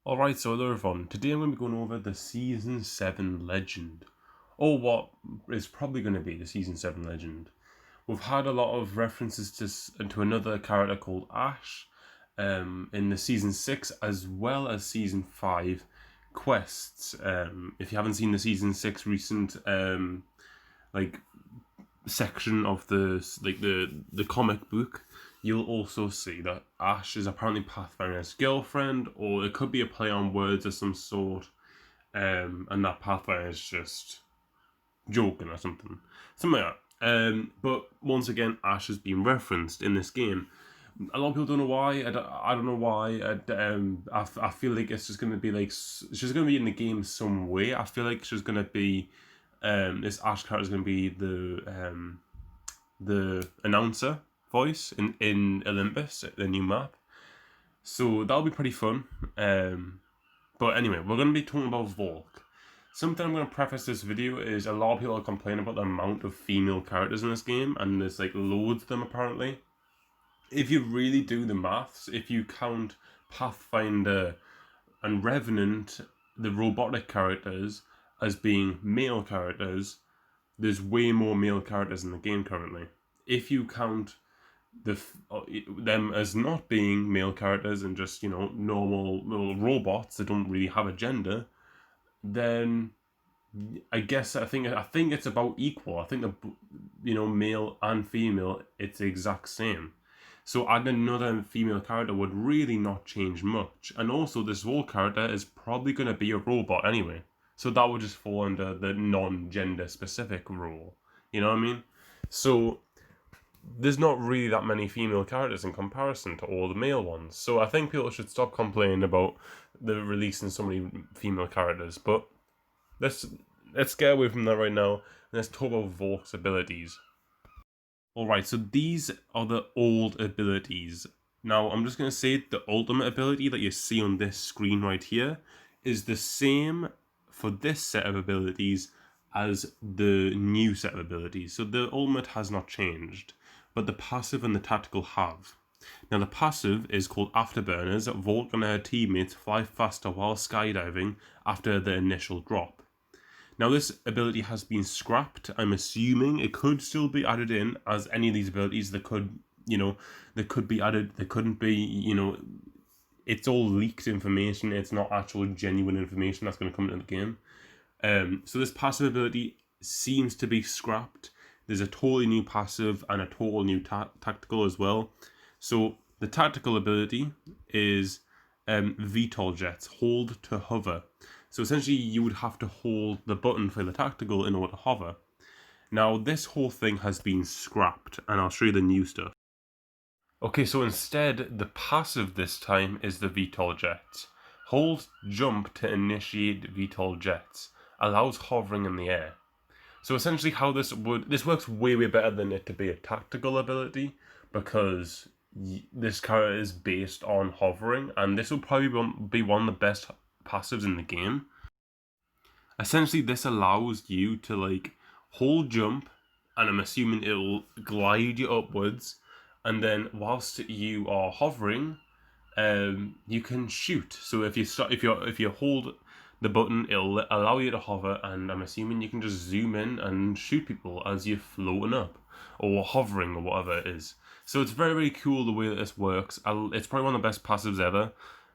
Alright, so hello everyone. Today I'm going to be going over the Season 7 Legend. Or what is probably going to be the Season 7 Legend. We've had a lot of references to another character called Ash in the Season 6 as well as Season 5 quests. If you haven't seen the Season 6 recent section of the comic book, you'll also see that Ash is apparently Pathfinder's girlfriend, or it could be a play on words of some sort, and that Pathfinder is just joking or something like that. But once again, Ash has been referenced in this game. A lot of people don't know why. I don't know why. I feel like it's just gonna be like she's gonna be in the game some way. I feel like she's gonna be this Ash character is gonna be the announcer voice in Olympus, the new map. So that'll be pretty fun. But anyway, we're going to be talking about Valk. Something I'm going to preface this video is a lot of people are complaining about the amount of female characters in this game, and there's like loads of them apparently. If you really do the maths, if you count Pathfinder and Revenant, the robotic characters, as being male characters, there's way more male characters in the game currently. If you count them as not being male characters and just normal robots that don't really have a gender, then I think it's about equal. I think the male and female, it's the exact same. So adding another female character would really not change much. And also this whole character is probably going to be a robot anyway. So that would just fall under the non-gender specific rule. You know what I mean? So there's not really that many female characters in comparison to all the male ones. So I think people should stop complaining about the releasing so many female characters. But let's get away from that right now, and let's talk about Valk's abilities. Alright, so these are the old abilities. Now, I'm just going to say the ultimate ability that you see on this screen right here is the same for this set of abilities as the new set of abilities. So the ultimate has not changed, but the passive and the tactical have. Now, the passive is called Afterburners. Valk and her teammates fly faster while skydiving after the initial drop. Now, this ability has been scrapped. I'm assuming it could still be added in, as any of these abilities that could be added. There couldn't be, it's all leaked information. It's not actual genuine information that's going to come into the game. So this passive ability seems to be scrapped. There's a totally new passive and a total new tactical as well. So the tactical ability is 𝗦𝘂𝗁𝘁𝗂𝗿𝗲, hold to hover. So essentially you would have to hold the button for the tactical in order to hover. Now this whole thing has been scrapped, and I'll show you the new stuff. Okay, so instead the passive this time is the 𝗦𝘂𝗁𝗁𝗁𝗁. Hold jump to initiate 𝗦𝘂𝗁𝗁𝗁𝗁𝗁. Allows hovering in the air. So essentially how this works way better than it to be a tactical ability, because this character is based on hovering, and this will probably be one of the best passives in the game. Essentially this allows you to hold jump, and I'm assuming it'll glide you upwards, and then whilst you are hovering, you can shoot. So if you hold the button, it'll allow you to hover, and I'm assuming you can just zoom in and shoot people as you're floating up or hovering or whatever it is. So it's very cool the way that this works. It's probably one of the best passives ever,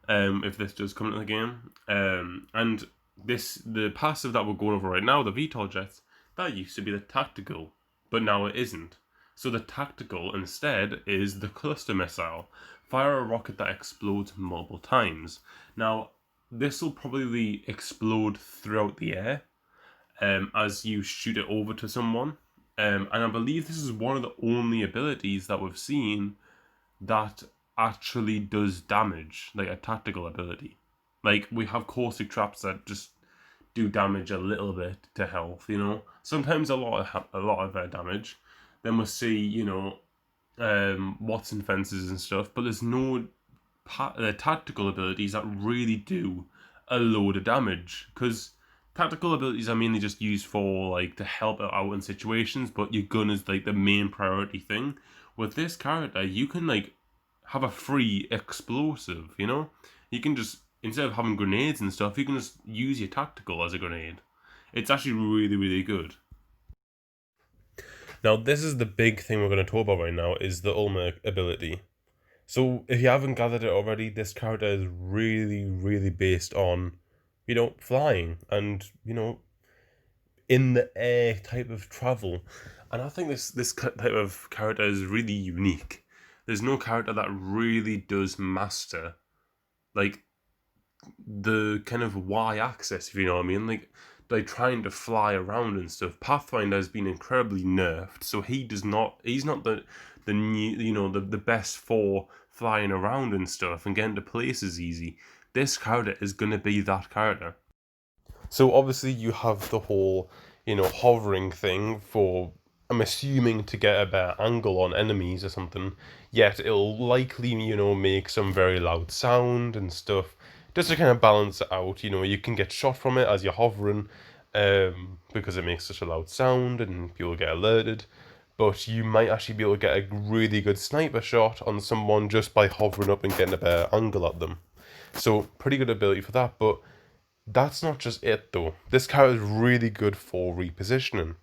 if this does come into the game. And the passive that we're going over right now, the 𝗦𝘂𝗁𝗁𝗁𝗁, that used to be the tactical, but now it isn't. So the tactical instead is the cluster missile. Fire a rocket that explodes multiple times. Now, this will probably explode throughout the air as you shoot it over to someone. And I believe this is one of the only abilities that we've seen that actually does damage, like a tactical ability. Like, we have caustic traps that just do damage a little bit to health, Sometimes a lot of damage. Then we'll see, Watson fences and stuff, but there's no tactical abilities that really do a load of damage, because tactical abilities are mainly just used for to help out in situations, but your gun is the main priority thing. With this character, you can have a free explosive, you can just instead of having grenades and stuff, you can just use your tactical as a grenade. It's actually really, really good. Now, this is the big thing we're going to talk about right now, is the 𝗦𝘂𝗯𝗰 ability. So, if you haven't gathered it already, this character is really, really based on, flying and, in the air type of travel. And I think this type of character is really unique. There's no character that really does master, like, the kind of y-axis, if you know what I mean. Like trying to fly around and stuff. Pathfinder has been incredibly nerfed, so he's not the new, the best for flying around and stuff and getting to places easy. This character is gonna be that character. So obviously you have the whole, hovering thing for, I'm assuming, to get a better angle on enemies or something, yet it'll likely, make some very loud sound and stuff, just to kind of balance it out. You can get shot from it as you're hovering, because it makes such a loud sound and people get alerted, but you might actually be able to get a really good sniper shot on someone just by hovering up and getting a better angle at them. So pretty good ability for that, but that's not just it though. This character is really good for repositioning.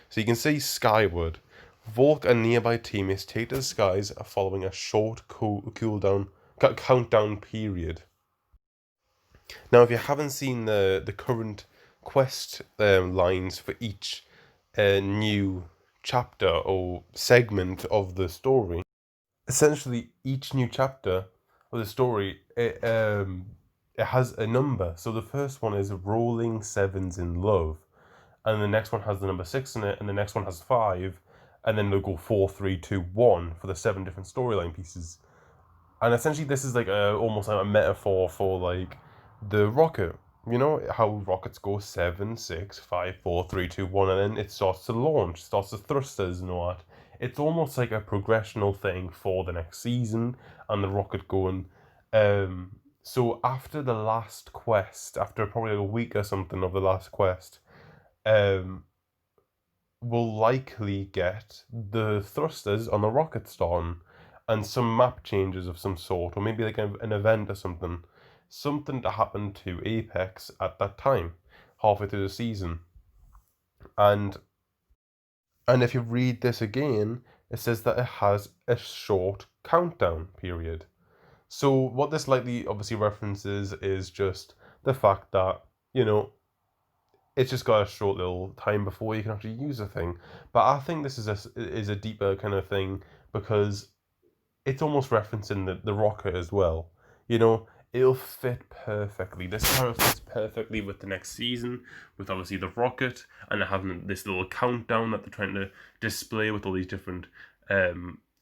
So you can see skyward. Valk and nearby teammates take to the skies following a short countdown period. Now, if you haven't seen the current quest lines for each new chapter or segment of the story, essentially each new chapter of the story, it has a number. So the first one is rolling sevens in love, and the next one has the number 6 in it, and the next one has 5, and then they'll go 4, 3, 2, 1 for the 7 different storyline pieces. And essentially this is like almost like a metaphor for like the rocket. You know how rockets go 7, 6, 5, 4, 3, 2, 1, and then it starts to launch, starts to thrusters and all that. It's almost like a progressional thing for the next season and the rocket going. So after the last quest, after probably a week or something of the last quest, we'll likely get the thrusters on the rocket starting and some map changes of some sort, or maybe like an event or something to happen to Apex at that time, halfway through the season. And if you read this again, it says that it has a short countdown period. So what this likely obviously references is just the fact that, it's just got a short little time before you can actually use the thing. But I think this is a deeper kind of thing, because it's almost referencing the rocket as well. It'll fit perfectly. This character fits perfectly with the next season, with obviously the rocket, and having this little countdown that they're trying to display with all these different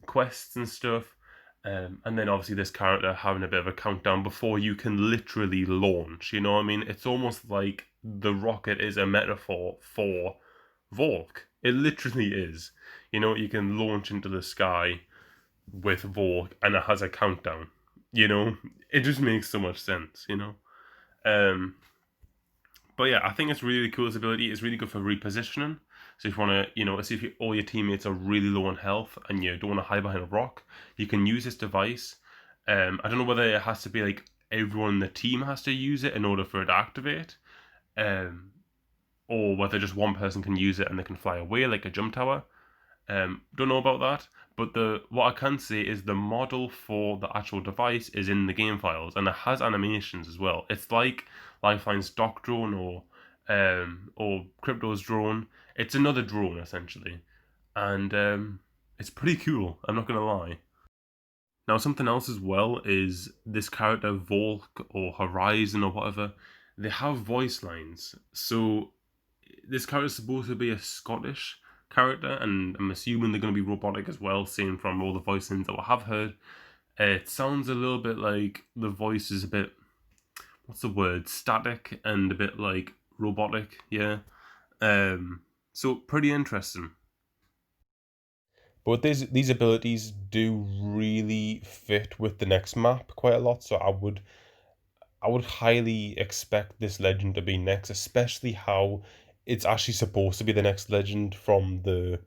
quests and stuff. And then obviously this character having a bit of a countdown before you can literally launch. You know what I mean? It's almost like the rocket is a metaphor for Valk. It literally is. You can launch into the sky with Valk and it has a countdown. It just makes so much sense. But yeah, I think it's really cool. This ability is really good for repositioning. So if you want to, see if all your teammates are really low on health and you don't want to hide behind a rock, you can use this device. I don't know whether it has to be like everyone in the team has to use it in order for it to activate, or whether just one person can use it and they can fly away like a jump tower. Don't know about that, but what I can say is the model for the actual device is in the game files, and it has animations as well. It's like Lifeline's dock drone or Crypto's drone. It's another drone essentially, and it's pretty cool. I'm not gonna lie. Now, something else as well is this character Valk or Horizon or whatever. They have voice lines, so this character is supposed to be a Scottish character, and I'm assuming they're going to be robotic as well, seeing from all the voice lines that I have heard. It sounds a little bit like the voice is a bit, what's the word, static and a bit like robotic, yeah. So pretty interesting. But these abilities do really fit with the next map quite a lot, so I would highly expect this legend to be next, especially how it's actually supposed to be the next legend from the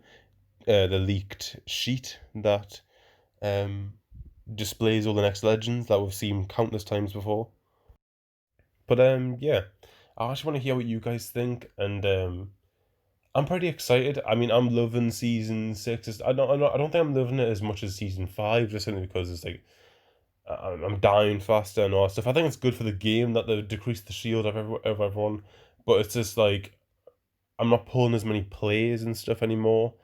leaked sheet that displays all the next legends that we've seen countless times before. But yeah, I actually want to hear what you guys think, and I'm pretty excited. I mean, I'm loving season 6. I don't think I'm loving it as much as season 5, just simply because it's like I'm dying faster and all that stuff. I think it's good for the game that they decreased the shield of everyone, but it's just like I'm not pulling as many plays and stuff anymore.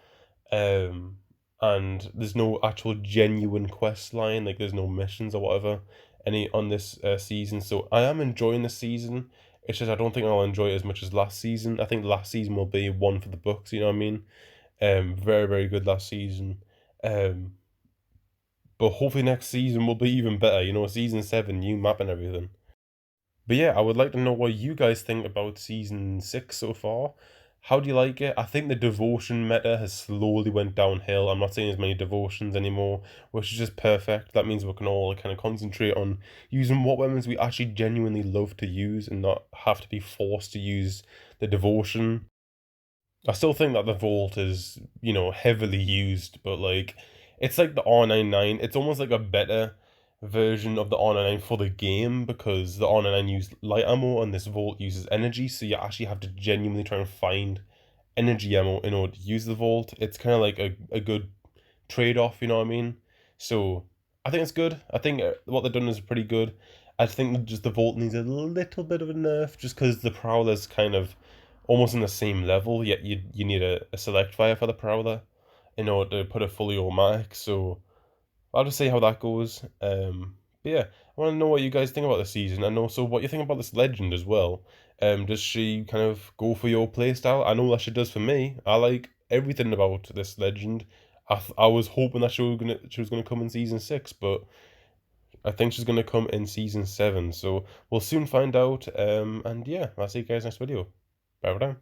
Um, and there's no actual genuine quest line, like there's no missions or whatever any on this season. So I am enjoying the season. It's just I don't think I'll enjoy it as much as last season. I think last season will be one for the books. You know what I mean? Very very good last season. Um, but hopefully next season will be even better. You know, season 7, new map and everything. But yeah, I would like to know what you guys think about season 6 so far. How do you like it? I think the devotion meta has slowly went downhill. I'm not seeing as many devotions anymore, which is just perfect. That means we can all kind of concentrate on using what weapons we actually genuinely love to use and not have to be forced to use the devotion. I still think that the Vault is, you know, heavily used, but like it's like the R99. It's almost like a better version of the R99 for the game because the R99 used light ammo and this Vault uses energy, so you actually have to genuinely try and find energy ammo in order to use the Vault. It's kind of like a good trade-off, you know what I mean? So I think it's good. I think what they've done is pretty good. I think just the Vault needs a little bit of a nerf just because the Prowler's kind of almost on the same level, yet you need a select fire for the Prowler in order to put a fully automatic. So I'll just see how that goes. But yeah, I want to know what you guys think about the season and also what you think about this legend as well. Does she kind of go for your playstyle? I know that she does for me. I like everything about this legend. I was hoping that she was gonna come in season 6, but I think she's gonna come in season 7. So we'll soon find out. And yeah, I'll see you guys next video. Bye for now.